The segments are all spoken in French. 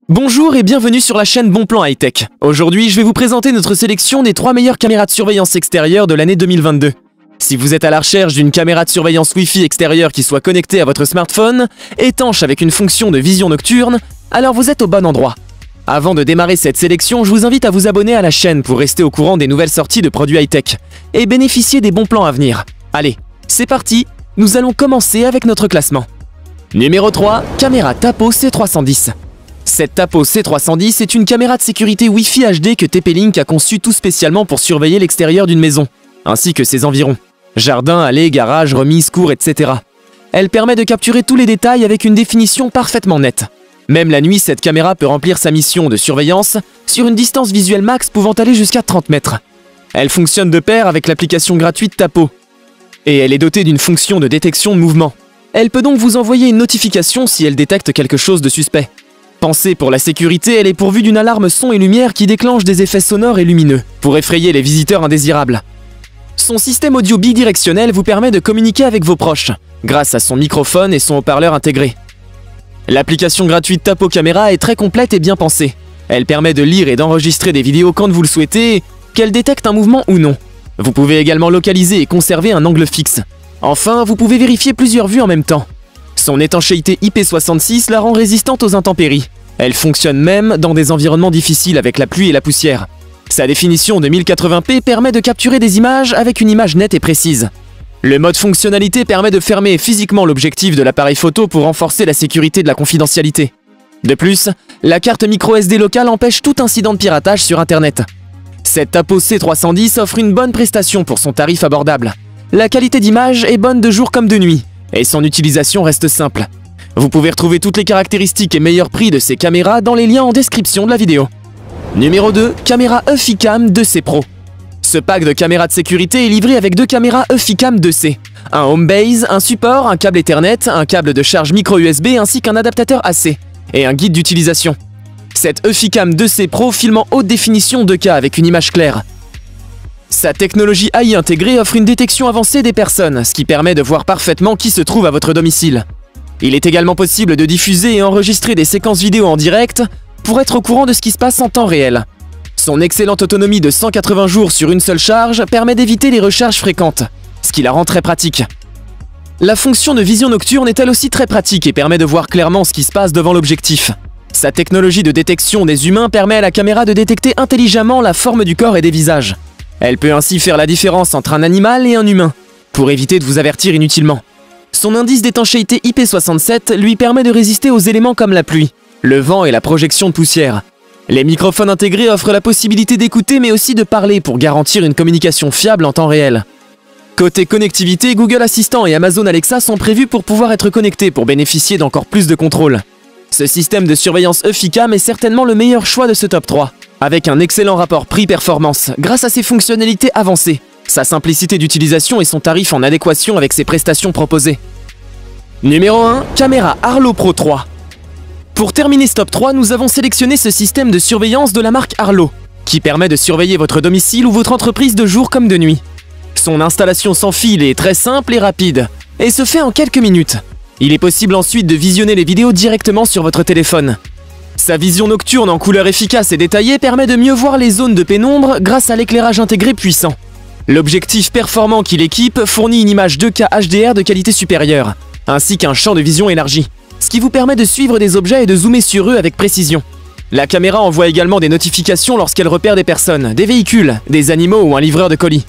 Bonjour et bienvenue sur la chaîne Bonplan High-Tech. Aujourd'hui, je vais vous présenter notre sélection des 3 meilleures caméras de surveillance extérieure de l'année 2022. Si vous êtes à la recherche d'une caméra de surveillance Wi-Fi extérieure qui soit connectée à votre smartphone, étanche avec une fonction de vision nocturne, alors vous êtes au bon endroit. Avant de démarrer cette sélection, je vous invite à vous abonner à la chaîne pour rester au courant des nouvelles sorties de produits high-tech et bénéficier des bons plans à venir. Allez, c'est parti, nous allons commencer avec notre classement. Numéro 3, caméra Tapo C310. Cette Tapo C310 est une caméra de sécurité Wi-Fi HD que TP-Link a conçue tout spécialement pour surveiller l'extérieur d'une maison, ainsi que ses environs. Jardin, allées, garages, remises, cours, etc. Elle permet de capturer tous les détails avec une définition parfaitement nette. Même la nuit, cette caméra peut remplir sa mission de surveillance sur une distance visuelle max pouvant aller jusqu'à 30 mètres. Elle fonctionne de pair avec l'application gratuite Tapo. Et elle est dotée d'une fonction de détection de mouvement. Elle peut donc vous envoyer une notification si elle détecte quelque chose de suspect. Pensée pour la sécurité, elle est pourvue d'une alarme son et lumière qui déclenche des effets sonores et lumineux pour effrayer les visiteurs indésirables. Son système audio bidirectionnel vous permet de communiquer avec vos proches, grâce à son microphone et son haut-parleur intégré. L'application gratuite Tapo Caméra est très complète et bien pensée. Elle permet de lire et d'enregistrer des vidéos quand vous le souhaitez, qu'elle détecte un mouvement ou non. Vous pouvez également localiser et conserver un angle fixe. Enfin, vous pouvez vérifier plusieurs vues en même temps. Son étanchéité IP66 la rend résistante aux intempéries. Elle fonctionne même dans des environnements difficiles avec la pluie et la poussière. Sa définition de 1080p permet de capturer des images avec une image nette et précise. Le mode fonctionnalité permet de fermer physiquement l'objectif de l'appareil photo pour renforcer la sécurité de la confidentialité. De plus, la carte microSD locale empêche tout incident de piratage sur Internet. Cette Tapo C310 offre une bonne prestation pour son tarif abordable. La qualité d'image est bonne de jour comme de nuit, et son utilisation reste simple. Vous pouvez retrouver toutes les caractéristiques et meilleurs prix de ces caméras dans les liens en description de la vidéo. Numéro 2, caméra EFICAM 2C Pro. Ce pack de caméras de sécurité est livré avec 2 caméras EFICAM 2C, un home base, un support, un câble Ethernet, un câble de charge micro USB ainsi qu'un adaptateur AC, et un guide d'utilisation. Cette EFICAM 2C Pro filme en haute définition 2K avec une image claire. Sa technologie AI intégrée offre une détection avancée des personnes, ce qui permet de voir parfaitement qui se trouve à votre domicile. Il est également possible de diffuser et enregistrer des séquences vidéo en direct pour être au courant de ce qui se passe en temps réel. Son excellente autonomie de 180 jours sur une seule charge permet d'éviter les recharges fréquentes, ce qui la rend très pratique. La fonction de vision nocturne est elle aussi très pratique et permet de voir clairement ce qui se passe devant l'objectif. Sa technologie de détection des humains permet à la caméra de détecter intelligemment la forme du corps et des visages. Elle peut ainsi faire la différence entre un animal et un humain, pour éviter de vous avertir inutilement. Son indice d'étanchéité IP67 lui permet de résister aux éléments comme la pluie, le vent et la projection de poussière. Les microphones intégrés offrent la possibilité d'écouter mais aussi de parler pour garantir une communication fiable en temps réel. Côté connectivité, Google Assistant et Amazon Alexa sont prévus pour pouvoir être connectés pour bénéficier d'encore plus de contrôle. Ce système de surveillance EFICAM est certainement le meilleur choix de ce top 3. Avec un excellent rapport prix-performance, grâce à ses fonctionnalités avancées, sa simplicité d'utilisation et son tarif en adéquation avec ses prestations proposées. Numéro 1, caméra Arlo Pro 3. Pour terminer ce top 3, nous avons sélectionné ce système de surveillance de la marque Arlo, qui permet de surveiller votre domicile ou votre entreprise de jour comme de nuit. Son installation sans fil est très simple et rapide, et se fait en quelques minutes. Il est possible ensuite de visionner les vidéos directement sur votre téléphone. Sa vision nocturne en couleur efficace et détaillée permet de mieux voir les zones de pénombre grâce à l'éclairage intégré puissant. L'objectif performant qu'il équipe fournit une image 2K HDR de qualité supérieure, ainsi qu'un champ de vision élargi, ce qui vous permet de suivre des objets et de zoomer sur eux avec précision. La caméra envoie également des notifications lorsqu'elle repère des personnes, des véhicules, des animaux ou un livreur de colis.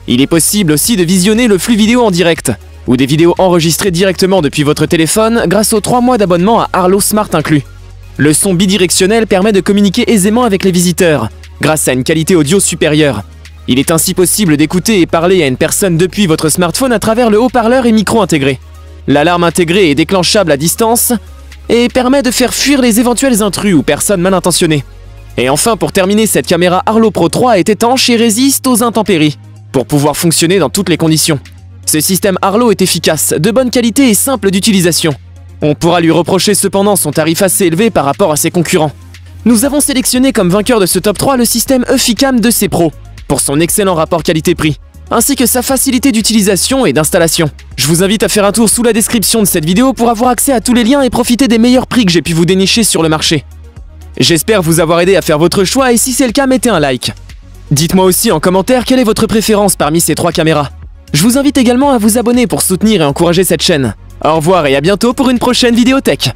Il est possible aussi de visionner le flux vidéo en direct, ou des vidéos enregistrées directement depuis votre téléphone grâce aux 3 mois d'abonnement à Arlo Smart inclus. Le son bidirectionnel permet de communiquer aisément avec les visiteurs, grâce à une qualité audio supérieure. Il est ainsi possible d'écouter et parler à une personne depuis votre smartphone à travers le haut-parleur et micro intégré. L'alarme intégrée est déclenchable à distance et permet de faire fuir les éventuels intrus ou personnes mal intentionnées. Et enfin, pour terminer, cette caméra Arlo Pro 3 est étanche et résiste aux intempéries, pour pouvoir fonctionner dans toutes les conditions. Ce système Arlo est efficace, de bonne qualité et simple d'utilisation. On pourra lui reprocher cependant son tarif assez élevé par rapport à ses concurrents. Nous avons sélectionné comme vainqueur de ce top 3 le système EFICAM 2C Pro, pour son excellent rapport qualité-prix, ainsi que sa facilité d'utilisation et d'installation. Je vous invite à faire un tour sous la description de cette vidéo pour avoir accès à tous les liens et profiter des meilleurs prix que j'ai pu vous dénicher sur le marché. J'espère vous avoir aidé à faire votre choix et si c'est le cas, mettez un like. Dites-moi aussi en commentaire quelle est votre préférence parmi ces 3 caméras. Je vous invite également à vous abonner pour soutenir et encourager cette chaîne. Au revoir et à bientôt pour une prochaine vidéo tech.